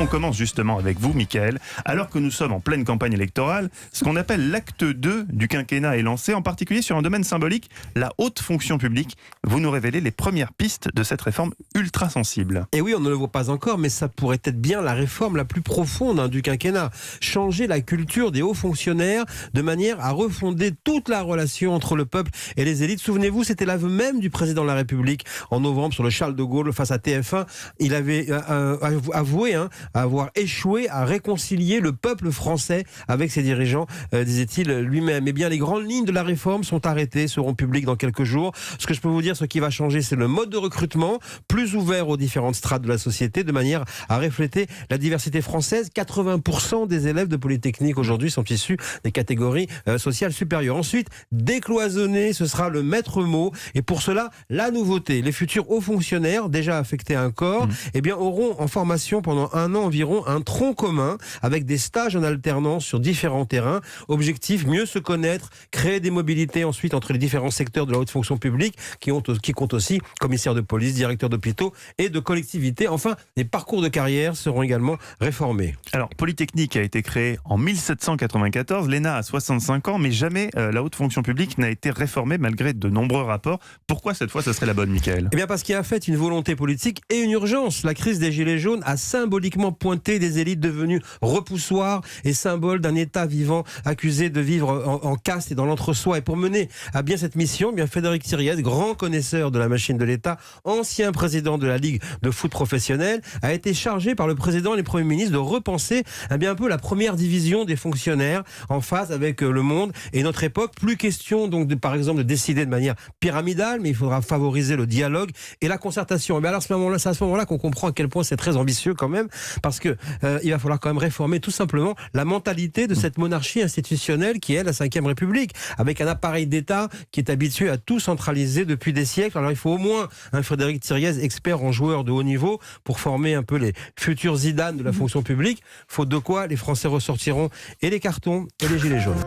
on commence justement avec vous, Mickaël. Alors que nous sommes en pleine campagne électorale, ce qu'on appelle l'acte 2 du quinquennat est lancé, en particulier sur un domaine symbolique, la haute fonction publique. Vous nous révélez les premières pistes de cette réforme ultra sensible. Et oui, on ne le voit pas encore, mais ça pourrait être bien la réforme la plus profonde du quinquennat. Changer la culture des hauts fonctionnaires de manière à refonder toute la relation entre le peuple et les élites. Souvenez-vous, c'était l'aveu même du président de la République en novembre sur le Charles de Gaulle face à TF1. Il avait avoué avoir échoué à réconcilier le peuple français avec ses dirigeants, disait-il lui-même. Eh bien, les grandes lignes de la réforme sont arrêtées, seront publiques dans quelques jours. Ce que je peux vous dire, ce qui va changer, c'est le mode de recrutement, plus ouvert aux différentes strates de la société, de manière à refléter la diversité française. 80% des élèves de Polytechnique aujourd'hui sont issus des catégories sociales supérieures. Ensuite, décloisonner, ce sera le maître mot. Et pour cela, la nouveauté. Les futurs hauts fonctionnaires, déjà affectés à un corps, eh bien, auront en formation pendant 1 an environ un tronc commun avec des stages en alternance sur différents terrains. Objectif, mieux se connaître, créer des mobilités ensuite entre les différents secteurs de la haute fonction publique qui comptent aussi commissaires de police, directeurs d'hôpitaux et de collectivités. Enfin, les parcours de carrière seront également réformés. Alors, Polytechnique a été créée en 1794, l'ENA a 65 ans, mais jamais la haute fonction publique n'a été réformée malgré de nombreux rapports. Pourquoi cette fois, ce serait la bonne, Mickaël ? Eh bien parce qu'il y a en fait une volonté politique et une urgence. La crise des Gilets jaunes a symboliquement pointé des élites devenues repoussoirs et symboles d'un État vivant accusé de vivre en caste et dans l'entre-soi. Et pour mener à bien cette mission, eh bien Frédéric Thiriez, grand connaisseur de la machine de l'État, ancien président de la Ligue de foot professionnelle, a été chargé par le président et les premiers ministres de repenser un peu la première division des fonctionnaires en phase avec le monde et notre époque. Plus question donc par exemple de décider de manière pyramidale, mais il faudra favoriser le dialogue et la concertation. Et bien alors c'est à ce moment-là qu'on comprend à quel point c'est très ambitieux quand même, parce que il va falloir quand même réformer tout simplement la mentalité de cette monarchie institutionnelle qui est la Ve République, avec un appareil d'État qui est habitué à tout centraliser depuis des siècles. Alors il faut au moins un Frédéric Thiriez, expert en joueurs de haut niveau, pour former un peu les futurs Zidane de la fonction publique. Faute de quoi, les Français ressortiront et les cartons et les gilets jaunes.